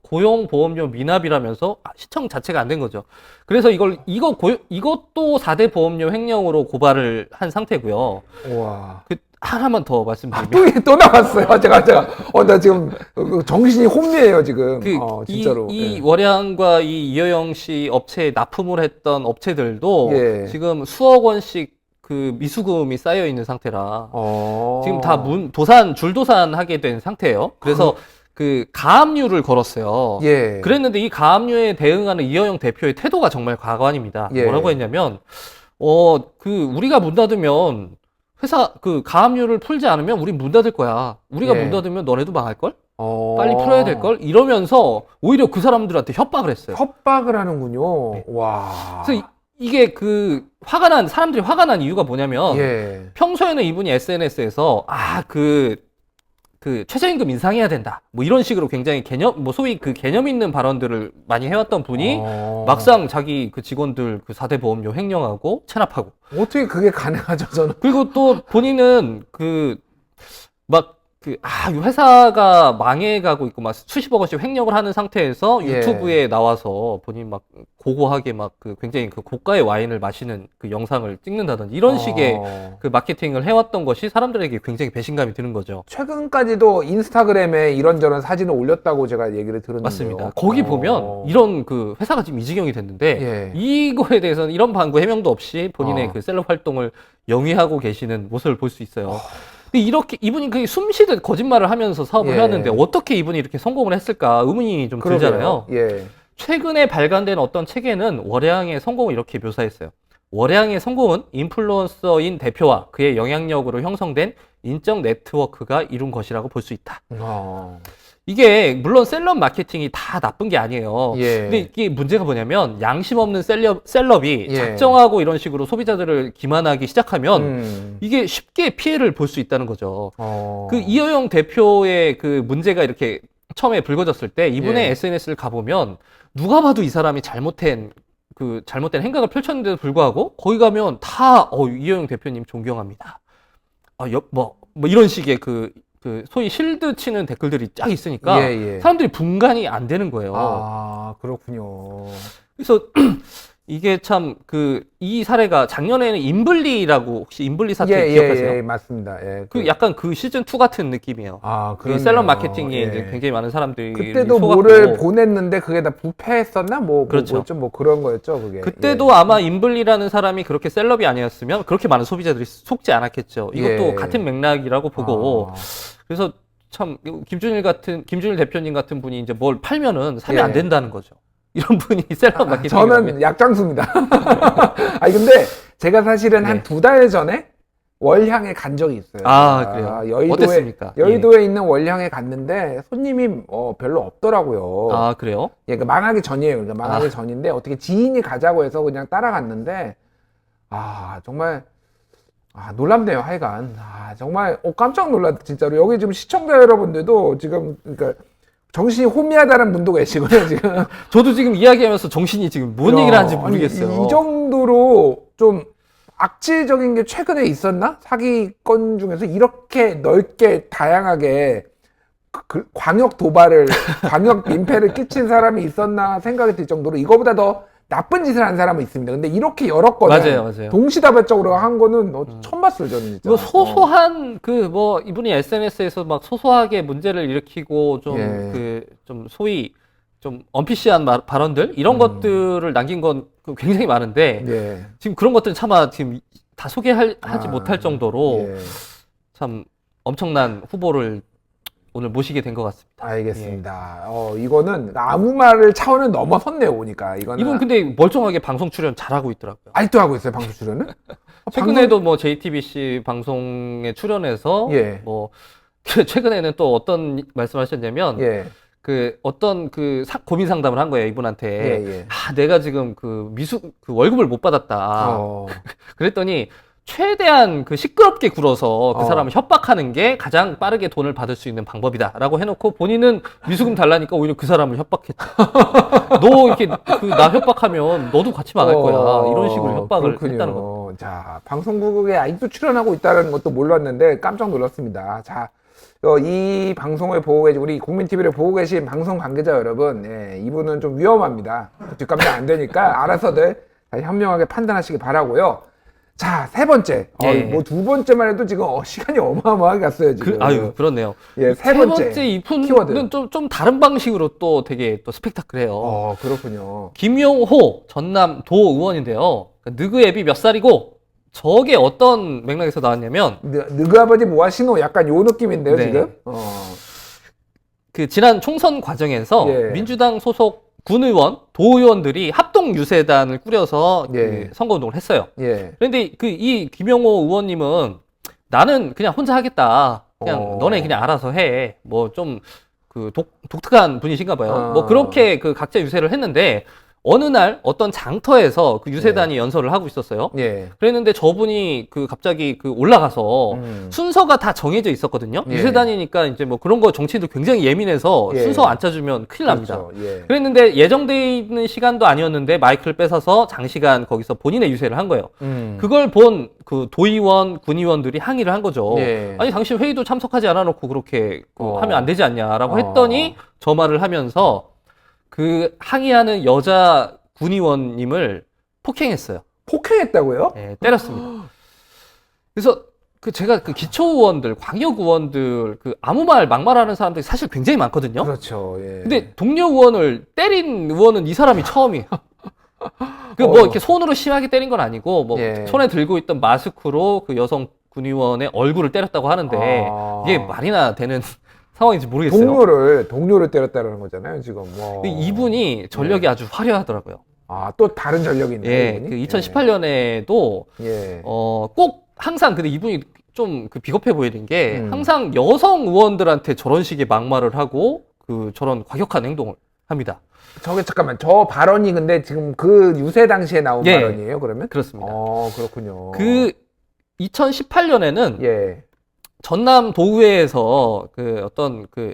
고용보험료 미납이라면서 신청 자체가 안 된 거죠. 그래서 이것도 4대 보험료 횡령으로 고발을 한 상태고요. 우와. 그 하나만 더 말씀드리면 또 나왔어요. 나 지금 정신이 혼미해요, 지금. 진짜로. 이 예. 월양과 이 이여영 씨 업체에 납품을 했던 업체들도 예. 지금 수억 원씩 그 미수금이 쌓여 있는 상태라 지금 다 줄도산하게 된 상태예요. 그래서 그 가압류를 걸었어요. 예. 그랬는데 이 가압류에 대응하는 이여영 대표의 태도가 정말 과관입니다. 예. 뭐라고 했냐면 우리가 문 닫으면 회사 그 가압류를 풀지 않으면 우리 문 닫을 거야. 우리가 예. 문 닫으면 너네도 망할 걸? 빨리 풀어야 될 걸? 이러면서 오히려 그 사람들한테 협박을 했어요. 협박을 하는군요. 네. 와. 그래서 이게 그 사람들이 화가 난 이유가 뭐냐면 예. 평소에는 이분이 SNS에서 그 최저임금 인상해야 된다. 뭐 이런 식으로 굉장히 소위 그 개념 있는 발언들을 많이 해왔던 분이 막상 자기 그 직원들 그 4대 보험료 횡령하고 체납하고. 어떻게 그게 가능하죠, 저는? 그리고 또 본인은 이 회사가 망해가고 있고, 막 수십억 원씩 횡령을 하는 상태에서 예. 유튜브에 나와서 본인 막 고고하게 막 굉장히 그 고가의 와인을 마시는 그 영상을 찍는다든지 이런 식의 그 마케팅을 해왔던 것이 사람들에게 굉장히 배신감이 드는 거죠. 최근까지도 인스타그램에 이런저런 사진을 올렸다고 제가 얘기를 들었는데요. 맞습니다. 거기 보면 이런 그 회사가 지금 이 지경이 됐는데 예. 이거에 대해서는 이런 방구 해명도 없이 본인의 어. 그 셀럽 활동을 영위하고 계시는 모습을 볼 수 있어요. 근데 이렇게 이분이 그 숨쉬듯 거짓말을 하면서 사업을 예. 해왔는데 어떻게 이분이 이렇게 성공을 했을까 의문이 좀 들잖아요. 예. 최근에 발간된 어떤 책에는 월양의 성공을 이렇게 묘사했어요. 월양의 성공은 인플루언서인 대표와 그의 영향력으로 형성된 인적 네트워크가 이룬 것이라고 볼 수 있다. 이게 물론 셀럽 마케팅이 다 나쁜 게 아니에요. 예. 근데 이게 문제가 뭐냐면 양심 없는 셀럽이 예. 작정하고 이런 식으로 소비자들을 기만하기 시작하면 이게 쉽게 피해를 볼 수 있다는 거죠. 그 이어영 대표의 그 문제가 이렇게 처음에 불거졌을 때 이분의 예. SNS를 가보면 누가 봐도 이 사람이 잘못된 행각을 펼쳤는데도 불구하고 거기 가면 다 이어영 대표님 존경합니다. 뭐 이런 식의 그 소위 실드 치는 댓글들이 쫙 있으니까 예, 예. 사람들이 분간이 안 되는 거예요. 아, 그렇군요. 그래서 이게 참 이 사례가 작년에는 인블리라고 혹시 인블리 사태 기억하세요? 예, 맞습니다. 예. 약간 그 시즌 2 같은 느낌이에요. 아, 그 그러네요. 셀럽 마케팅에 예. 이제 굉장히 많은 사람들이 그때도 속았고, 뭐를 보냈는데 그게 다 부패했었나? 그렇죠. 뭐 그런 거였죠, 그게. 그때도 아마 인블리라는 사람이 그렇게 셀럽이 아니었으면 그렇게 많은 소비자들이 속지 않았겠죠. 이것도 예. 같은 맥락이라고 보고 아. 그래서 참 김준일 대표님 같은 분이 이제 뭘 팔면은 사면 예. 안 된다는 거죠. 이런 분이 셀럽 마케팅 저는 약장수입니다. 아니 근데 제가 사실은 네. 한 2달 전에 월향에 간 적이 있어요. 아, 그래요? 어땠습니까? 여의도에 있는 월향에 갔는데 손님이 별로 없더라고요. 아, 그래요? 예, 그러니까 망하기 전이에요. 그러니까 망하기 전인데 어떻게 지인이 가자고 해서 그냥 따라갔는데 정말 놀랍네요. 하여간 정말 깜짝 놀랐 진짜로. 여기 지금 시청자 여러분들도 지금 그러니까 정신이 혼미하다는 분도 계시고요, 지금. 저도 지금 이야기하면서 정신이 지금 뭔 얘기를 하는지 모르겠어요. 아니, 이 정도로 좀 악질적인 게 최근에 있었나? 사기건 중에서 이렇게 넓게 다양하게 광역 도발을, 광역 민폐를 끼친 사람이 있었나 생각이 들 정도로 이거보다 더 나쁜 짓을 한 사람은 있습니다. 근데 이렇게 여러 건을 맞아요. 동시다발적으로 한 거는 처음 봤어요, 저는 진짜. 이거 소소한 이분이 SNS에서 막 소소하게 문제를 일으키고 좀 소위 좀 언피시한 발언들 이런 것들을 남긴 건 굉장히 많은데 예. 지금 그런 것들은 차마 지금 다 소개하지 못할 정도로 예. 참 엄청난 후보를 오늘 모시게 된 것 같습니다. 알겠습니다. 이거는 아무 말을 차원을 넘어섰네요, 보니까. 이분 근데 멀쩡하게 방송 출연 잘하고 있더라고요. 아직도 하고 있어요, 방송 출연은? 최근에도 뭐 JTBC 방송에 출연해서 예. 뭐 최근에는 또 어떤 말씀하셨냐면 예. 어떤 고민 상담을 한 거예요, 이분한테. 예. 내가 지금 월급을 못 받았다. 그랬더니 최대한 시끄럽게 굴어서 그 사람을 협박하는 게 가장 빠르게 돈을 받을 수 있는 방법이다라고 해놓고 본인은 미수금 달라니까 오히려 그 사람을 협박했죠. 너 이렇게 나 협박하면 너도 같이 망할 거야. 이런 식으로 협박을 그렇군요. 했다는 거. 자, 방송국에 아직도 출연하고 있다는 것도 몰랐는데 깜짝 놀랐습니다. 자, 이 방송을 보고 계신 우리 국민TV를 보고 계신 방송 관계자 여러분, 이분은 좀 위험합니다. 뒷감당 안 되니까 알아서들 현명하게 판단하시기 바라고요. 자, 세 번째. 뭐 두 번째만 해도 지금 시간이 어마어마하게 갔어요, 지금. 그렇네요. 예, 세 번째 이분은 키워드. 좀 다른 방식으로 또 되게 또 스펙타클해요. 그렇군요. 김용호 전남 도 의원인데요. 느그 앱이 몇 살이고 저게 어떤 맥락에서 나왔냐면 느그 아버지 뭐 하시노? 약간 요 느낌인데요, 네. 지금. 지난 총선 과정에서 예. 민주당 소속 군의원, 도의원들이 합동유세단을 꾸려서 예. 선거운동을 했어요. 예. 그런데 이 김용호 의원님은 나는 그냥 혼자 하겠다. 그냥 너네 그냥 알아서 해. 뭐 좀 독특한 분이신가 봐요. 뭐 그렇게 각자 유세를 했는데 어느 날 어떤 장터에서 그 유세단이 연설을 하고 있었어요. 예. 그랬는데 저분이 그 갑자기 그 올라가서 순서가 다 정해져 있었거든요. 예. 유세단이니까 이제 뭐 그런 거 정치인도 굉장히 예민해서 예. 순서 안 짜주면 큰일 납니다. 그렇죠. 예. 그랬는데 예정돼 있는 시간도 아니었는데 마이크를 뺏어서 장시간 거기서 본인의 유세를 한 거예요. 그걸 본 그 도의원, 군의원들이 항의를 한 거죠. 예. 아니 당신 회의도 참석하지 않아 놓고 그렇게 하면 안 되지 않냐라고 어. 했더니 저 말을 하면서 그 항의하는 여자 군의원님을 폭행했어요. 폭행했다고요? 예, 때렸습니다. 그래서 그 제가 그 기초의원들, 광역의원들 그 아무 말 막말하는 사람들이 사실 굉장히 많거든요. 그렇죠. 예. 근데 동료 의원을 때린 의원은 이 사람이 처음이에요. 그 뭐 이렇게 손으로 심하게 때린 건 아니고 뭐 예. 손에 들고 있던 마스크로 그 여성 군의원의 얼굴을 때렸다고 하는데 이게 말이나 되는 상황인지 모르겠어요. 동료를 때렸다는 거잖아요, 지금. 이분이 전력이 아주 화려하더라고요. 아, 또 다른 전력이 있네요. 예, 이분이? 그 2018년에도 예. 꼭 항상 근데 이분이 좀 그 비겁해 보이는 게 항상 여성 의원들한테 저런 식의 막말을 하고 그 저런 과격한 행동을 합니다. 잠깐만. 저 발언이 근데 지금 그 유세 당시에 나온 예. 발언이에요, 그러면? 그렇습니다. 그렇군요. 그 2018년에는 예. 전남 도의회에서 그 어떤 그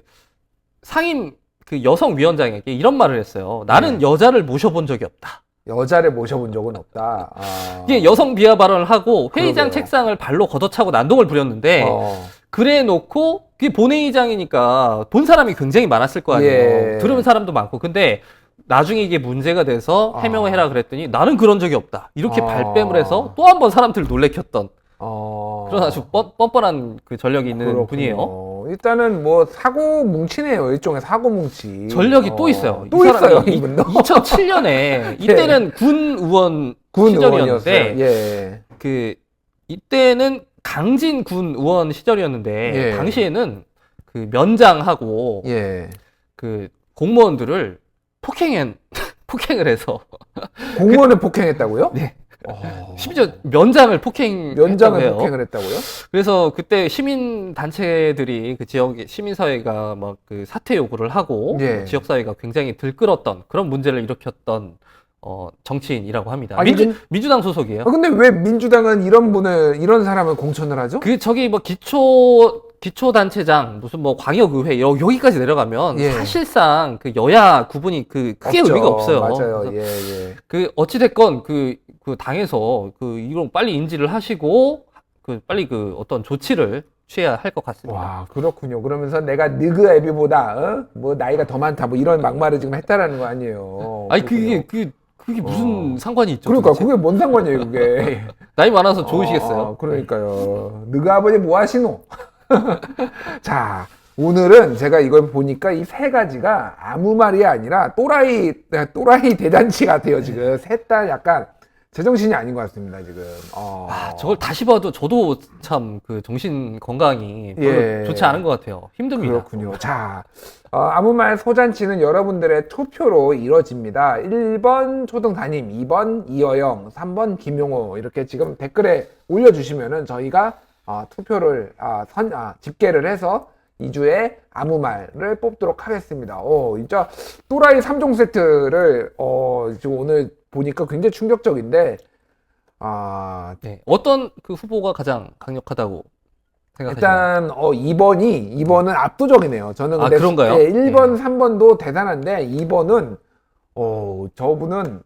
상임 그 여성 위원장에게 이런 말을 했어요. 나는 여자를 모셔본 적이 없다. 여자를 모셔본 적은 없다. 이게 여성 비하 발언을 하고 회의장 그러게요. 책상을 발로 걷어차고 난동을 부렸는데 그래 놓고 그게 본회의장이니까 본 사람이 굉장히 많았을 거 아니에요. 예. 들으면 사람도 많고. 근데 나중에 이게 문제가 돼서 해명을 해라 그랬더니 나는 그런 적이 없다. 이렇게 발뺌을 해서 또 한 번 사람들을 놀래켰던 그런 아주 뻔뻔한 그 전력이 있는 그렇군요. 분이에요. 일단은 뭐 사고 뭉치네요. 일종의 사고 뭉치. 전력이 또 있어요. 또 있어요, 이분도. 2007년에 이때는 군 의원 군 시절이었는데 의원이었어요. 예. 그 이때는 강진 군 의원 시절이었는데 예. 당시에는 그 면장하고 예. 그 공무원들을 폭행을 해서 공무원을 폭행했다고요? 네. 심지어 면장을 면장을 폭행을 했다고요? 그래서 그때 시민 단체들이 그 지역의 시민 사회가 막 그 사퇴 요구를 하고 예. 지역 사회가 굉장히 들끓었던 그런 문제를 일으켰던 정치인이라고 합니다. 아니, 민주당 소속이에요. 근데 왜 민주당은 이런 사람을 공천을 하죠? 그 저기 뭐 기초 단체장 무슨 뭐 광역의회 여기까지 내려가면 예. 사실상 그 여야 구분이 그 크게 없죠. 의미가 없어요. 맞아요. 그래서 예. 그 어찌 됐건 그 당에서 그 이런 빨리 인지를 하시고 그 빨리 그 어떤 조치를 취해야 할 것 같습니다. 와, 그렇군요. 그러면서 내가 느그 애비보다 뭐 나이가 더 많다 뭐 이런 막말을 지금 했다라는 거 아니에요. 아니 그렇군요. 그게 무슨 상관이 있죠? 그러니까 도대체? 그게 뭔 상관이에요, 그게. 나이 많아서 좋으시겠어요? 그러니까요. 느그 아버지 뭐 하시노? 자, 오늘은 제가 이걸 보니까 이 세 가지가 아무 말이 아니라 또라이 대잔치 같아요, 지금. 셋 다 약간 제정신이 아닌 것 같습니다, 지금. 저걸 다시 봐도 저도 참 그 정신 건강이 별로 예. 좋지 않은 것 같아요. 힘듭니다. 그렇군요. 자, 아무 말 소잔치는 여러분들의 투표로 이루어집니다. 1번 초등담임, 2번 이어영, 3번 김용호 이렇게 지금 댓글에 올려주시면은 저희가 투표를 집계를 해서 2주에 아무 말을 뽑도록 하겠습니다. 진짜 또라이 3종 세트를 지금 오늘 보니까 굉장히 충격적인데 네. 어떤 그 후보가 가장 강력하다고 생각하시나요? 일단 2번은 압도적이네요. 저는 근데 그런가요? 1번, 3번도 대단한데 2번은 저분은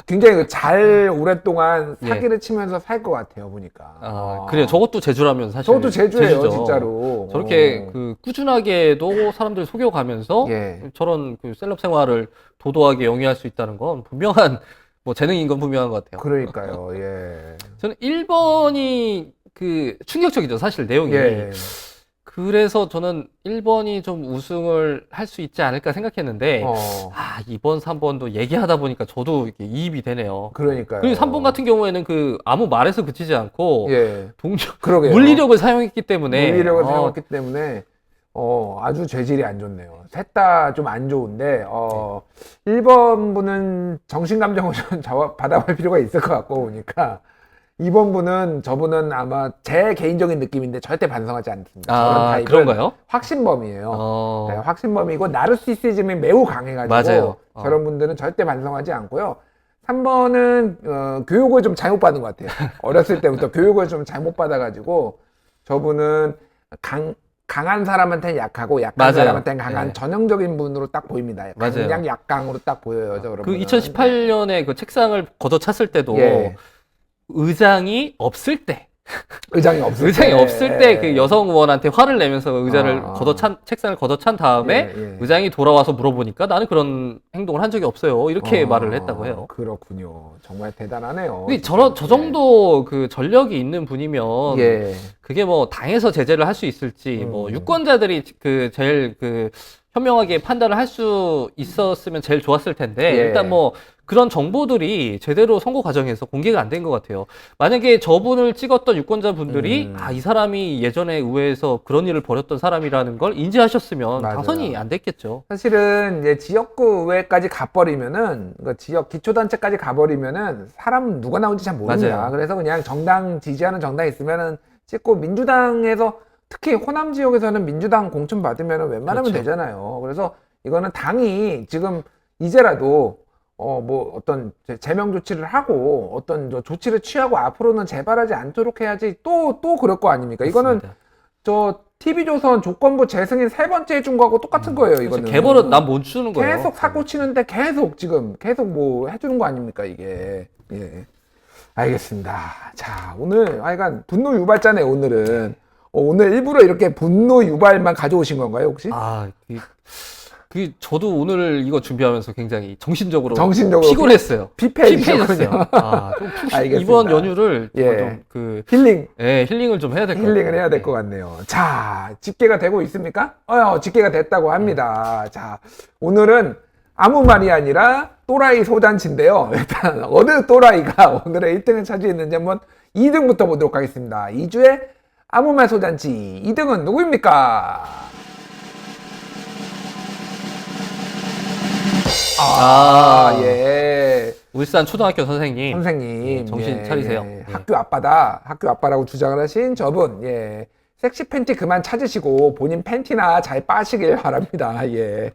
굉장히 잘 오랫동안 사기를 치면서 살 것 같아요, 보니까. 그래요. 저것도 제주라면 사실. 저것도 제주예요, 제주죠. 진짜로. 저렇게 그 꾸준하게도 사람들 속여가면서 예. 저런 그 셀럽 생활을 도도하게 영위할 수 있다는 건 분명한 뭐 재능인 건 분명한 것 같아요. 그러니까요, 예. 저는 1번이 그 충격적이죠, 사실 내용이. 예. 그래서 저는 1번이 좀 우승을 할 수 있지 않을까 생각했는데 2번, 3번도 얘기하다 보니까 저도 이렇게 이입이 되네요. 그러니까요. 그리고 3번 같은 경우에는 그 아무 말에서 그치지 않고 예. 동료 그러게요. 물리력을 사용했기 때문에 물리력을 사용했기 때문에 아주 죄질이 안 좋네요. 셋 다 좀 안 좋은데 1번 분은 정신감정을 좀 받아볼 필요가 있을 것 같고 보니까 이번 분은 저분은 아마 제 개인적인 느낌인데 절대 반성하지 않습니다. 저런 아, 타입은 그런가요? 확신범이에요. 네, 확신범이고 나르시시즘이 매우 강해가지고 맞아요. 저런 분들은 절대 반성하지 않고요. 3번은 교육을 좀 잘못 받은 것 같아요. 어렸을 때부터 교육을 좀 잘못 받아가지고 저분은 강한 사람한테는 약하고 약한 맞아요. 사람한테는 강한 네. 전형적인 분으로 딱 보입니다. 맞아요. 강약 약강으로 딱 보여요. 저런 그 분은. 2018년에 그 책상을 걷어찼을 때도 예. 의장이 없을 때, 의장이 없을 의장이 때. 없을 때 그 여성 의원한테 화를 내면서 의자를 책상을 걷어찬 다음에 예, 예. 의장이 돌아와서 물어보니까 나는 그런 행동을 한 적이 없어요. 이렇게 말을 했다고 해요. 그렇군요. 정말 대단하네요. 근데 진짜. 저 정도 그 전력이 있는 분이면 예. 그게 뭐 당에서 제재를 할 수 있을지 뭐 유권자들이 그 제일 그 현명하게 판단을 할 수 있었으면 제일 좋았을 텐데 예. 일단 뭐 그런 정보들이 제대로 선거 과정에서 공개가 안 된 것 같아요. 만약에 저분을 찍었던 유권자분들이 이 사람이 예전에 의회에서 그런 일을 벌였던 사람이라는 걸 인지하셨으면 맞아요. 당선이 안 됐겠죠. 사실은 이제 지역구 의회까지 가버리면은 그 지역 기초단체까지 가버리면은 사람 누가 나온지 잘 모릅니다. 맞아요. 그래서 그냥 정당 지지하는 정당 있으면은 찍고 민주당에서 특히 호남 지역에서는 민주당 공천 받으면은 웬만하면 그렇죠. 되잖아요. 그래서 이거는 당이 지금 이제라도 뭐 어떤 제명 조치를 하고 어떤 저 조치를 취하고 앞으로는 재발하지 않도록 해야지 또 그럴 거 아닙니까? 이거는 맞습니다. 저 TV조선 조건부 재승인 3번째 해준 거하고 똑같은 거예요, 이거는. 개벌은 난 못 주는 거예요. 계속 사고 치는데 계속 뭐 해주는 거 아닙니까, 이게. 예. 알겠습니다. 자, 오늘, 하여간 분노 유발자네, 오늘은. 오늘 일부러 이렇게 분노 유발만 가져오신 건가요, 혹시? 저도 오늘 이거 준비하면서 굉장히 정신적으로 피곤했어요. 피곤했어요. 피폐해지셨군요. 좀 알겠습니다. 이번 연휴를 예. 좀 힐링. 힐링을 좀 해야 될 것 같아요. 힐링을 해야 될 것 같네요. 자, 집계가 되고 있습니까? 집계가 됐다고 합니다. 자, 오늘은 아무 말이 아니라 또라이 소잔치인데요. 일단 어느 또라이가 오늘의 1등을 차지했는지 한번 2등부터 보도록 하겠습니다. 2주의 아무 말 소잔치 2등은 누구입니까? 예. 울산 초등학교 선생님. 선생님. 정신 차리세요. 예. 학교 아빠라고 주장을 하신 저분. 예. 섹시 팬티 그만 찾으시고 본인 팬티나 잘 빠시길 바랍니다. 예.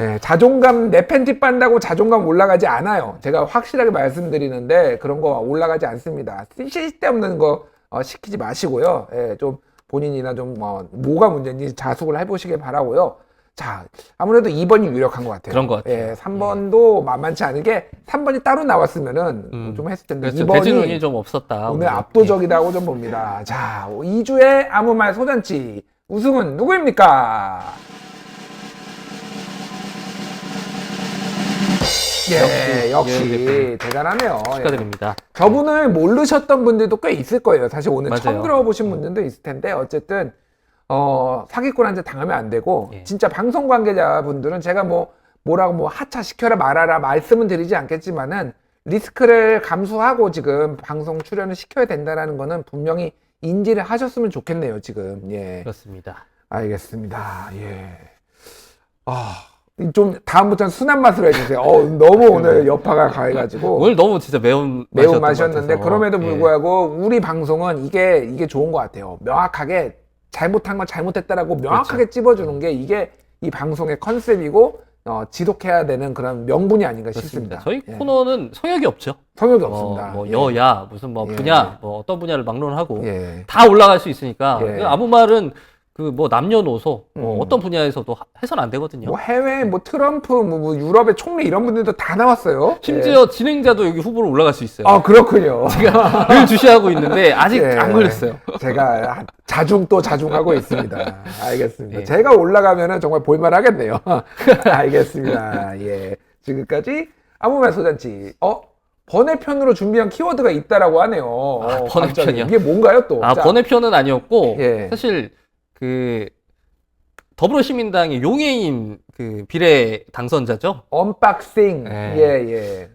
예, 자존감, 내 팬티 빤다고 자존감 올라가지 않아요. 제가 확실하게 말씀드리는데 그런 거 올라가지 않습니다. 쓸데없는 거 시키지 마시고요. 예, 좀 본인이나 좀 뭐가 문제인지 자숙을 해보시길 바라고요. 자, 아무래도 2번이 유력한 것 같아요. 그런 것 같아요. 예, 3번도 만만치 않은 게 3번이 따로 나왔으면은 좀 했을 텐데 그렇죠. 2번이 대진운이 좀 없었다. 오늘 압도적이라고 좀 봅니다. 자, 2주의 아무 말 소잔치 우승은 누구입니까? 역시 대단하네요. 축하드립니다. 저분을 모르셨던 분들도 꽤 있을 거예요. 사실 오늘 맞아요. 처음 들어보신 분들도 있을 텐데 어쨌든 사기꾼한테 당하면 안 되고 예. 진짜 방송 관계자분들은 제가 뭐라고 하차 시켜라 말아라 말씀은 드리지 않겠지만은 리스크를 감수하고 지금 방송 출연을 시켜야 된다는 거는 분명히 인지를 하셨으면 좋겠네요. 지금. 예. 그렇습니다. 알겠습니다. 예. 좀 다음부터는 순한 맛으로 해주세요. 너무 오늘 여파가 가해가지고 오늘 너무 진짜 매운 맛이었는데 그럼에도 불구하고 우리 방송은 이게 좋은 것 같아요. 명확하게 잘못한 건 잘못했다라고 명확하게 찝어주는 게 이게 이 방송의 컨셉이고 지속해야 되는 그런 명분이 아닌가 싶습니다. 저희 코너는 성역이 없죠. 성역이 없습니다. 뭐 예. 여야 무슨 예. 분야 어떤 분야를 막론하고 예. 다 올라갈 수 있으니까 예. 아무 말은 남녀노소 어떤 분야에서도 해서는 안 되거든요. 해외 트럼프 유럽의 총리 이런 분들도 다 나왔어요. 심지어 진행자도 여기 후보로 올라갈 수 있어요. 그렇군요. 제가 늘 주시하고 있는데 아직 예. 안 걸렸어요. 제가 자중하고 있습니다. 알겠습니다. 예. 제가 올라가면은 정말 볼만 하겠네요. 알겠습니다. 예. 지금까지 아무 말 소잔치. 번외편으로 준비한 키워드가 있다라고 하네요. 번외편이요? 이게 뭔가요 또? 자, 번외편은 아니었고 예. 사실 더불어시민당의 용해인 비례 당선자죠. 언박싱. 예. 예.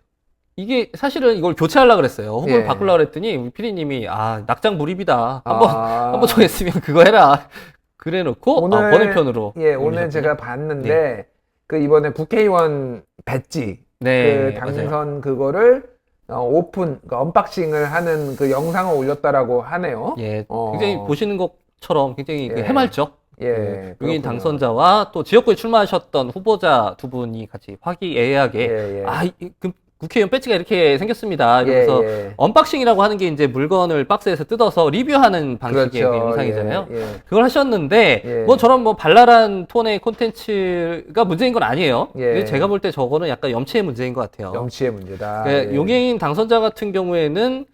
이게 사실은 이걸 교체하려고 그랬어요. 후보를 예. 바꾸려고 그랬더니 우리 피디님이 낙장 불입이다. 한번 정했으면 그거 해라. 그래 놓고 오늘 번외편으로. 오늘 올리셨군요. 제가 봤는데 이번에 국회의원 배지 네, 당선 그거를 오픈 그 언박싱을 하는 그 영상을 올렸다라고 하네요. 예, 어. 굉장히 보시는 것처럼 굉장히 그 예. 해맑죠. 예, 용인 그렇군요. 당선자와 또 지역구에 출마하셨던 후보자 두 분이 같이 화기애애하게 예, 예. 국회의원 배지가 이렇게 생겼습니다. 이러면서 예. 언박싱이라고 하는 게 이제 물건을 박스에서 뜯어서 리뷰하는 방식의 그렇죠. 그 영상이잖아요. 예, 예. 그걸 하셨는데 예. 뭐 저런 뭐 발랄한 톤의 콘텐츠가 문제인 건 아니에요. 예. 근데 제가 볼 때 저거는 약간 염치의 문제인 것 같아요. 염치의 문제다. 그러니까 예. 용해인 당선자 같은 경우에는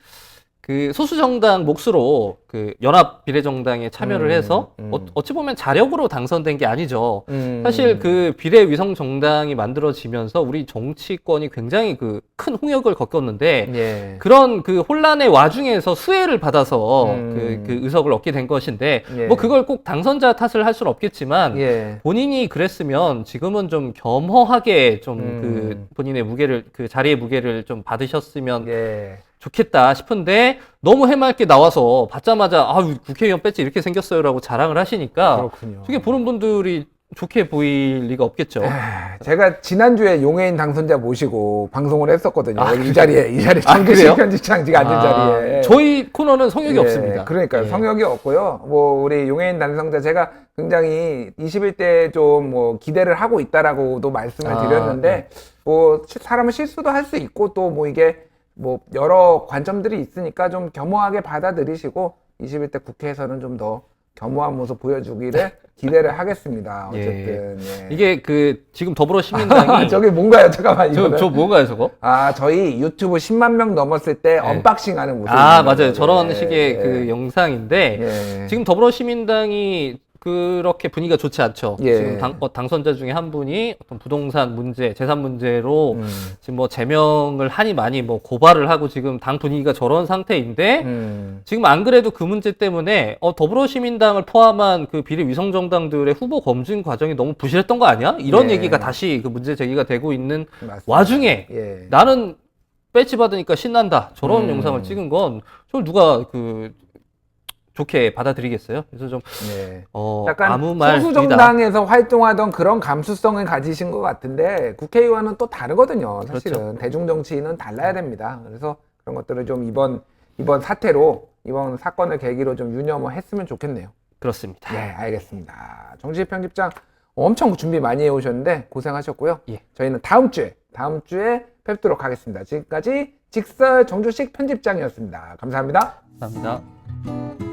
그 소수정당 몫으로 그 연합비례정당에 참여를 해서 어찌 보면 자력으로 당선된 게 아니죠. 사실 그 비례위성정당이 만들어지면서 우리 정치권이 굉장히 그 큰 홍역을 겪었는데 예. 그런 그 혼란의 와중에서 수혜를 받아서 그 의석을 얻게 된 것인데 예. 뭐 그걸 꼭 당선자 탓을 할 수는 없겠지만 예. 본인이 그랬으면 지금은 좀 겸허하게 좀 그 본인의 무게를 그 자리의 무게를 좀 받으셨으면 예. 좋겠다 싶은데 너무 해맑게 나와서 받자마자 국회의원 배지 이렇게 생겼어요라고 자랑을 하시니까 그렇군요. 그게 보는 분들이 좋게 보일 리가 없겠죠. 제가 지난주에 용해인 당선자 모시고 방송을 했었거든요. 아, 이 자리에 그래요? 정규식 편집장 지금 앉은 자리에. 저희 코너는 성역이 예, 없습니다. 그러니까요. 예. 성역이 없고요. 뭐 우리 용해인 당선자 제가 굉장히 21대에 좀 뭐 기대를 하고 있다라고도 말씀을 드렸는데 뭐 사람은 실수도 할 수 있고 또 뭐 이게 뭐 여러 관점들이 있으니까 좀 겸허하게 받아들이시고 21대 국회에서는 좀 더 겸허한 모습 보여주기를 기대를 하겠습니다. 어쨌든 예. 이게 그 지금 더불어시민당이 저게 뭔가요? 잠깐만 이거는. 저 뭔가요 저거? 저희 유튜브 10만 명 넘었을 때 언박싱하는 모습. 맞아요. 저런 식의 그 예. 영상인데 예. 지금 더불어시민당이 그렇게 분위기가 좋지 않죠. 예. 지금 당선자 중에 한 분이 어떤 부동산 문제, 재산 문제로 지금 뭐 제명을 하니 많이 뭐 고발을 하고 지금 당 분위기가 저런 상태인데 지금 안 그래도 그 문제 때문에 더불어시민당을 포함한 그 비례 위성정당들의 후보 검증 과정이 너무 부실했던 거 아니야? 이런 예. 얘기가 다시 그 문제 제기가 되고 있는 맞습니다. 와중에 예. 나는 배지 받으니까 신난다. 저런 영상을 찍은 건 저걸 누가 그 좋게 받아들이겠어요? 그래서 좀 네. 아무 약간 말 소수 정당에서 활동하던 그런 감수성을 가지신 것 같은데 국회의원은 또 다르거든요. 사실은 그렇죠. 대중 정치인은 달라야 됩니다. 그래서 그런 것들을 좀 이번 사태로 이번 사건을 계기로 좀 유념했으면 좋겠네요. 그렇습니다. 네, 알겠습니다. 정치식 편집장 엄청 준비 많이 해오셨는데 고생하셨고요. 예. 저희는 다음 주에 뵙도록 하겠습니다. 지금까지 직설 정주식 편집장이었습니다. 감사합니다. 감사합니다.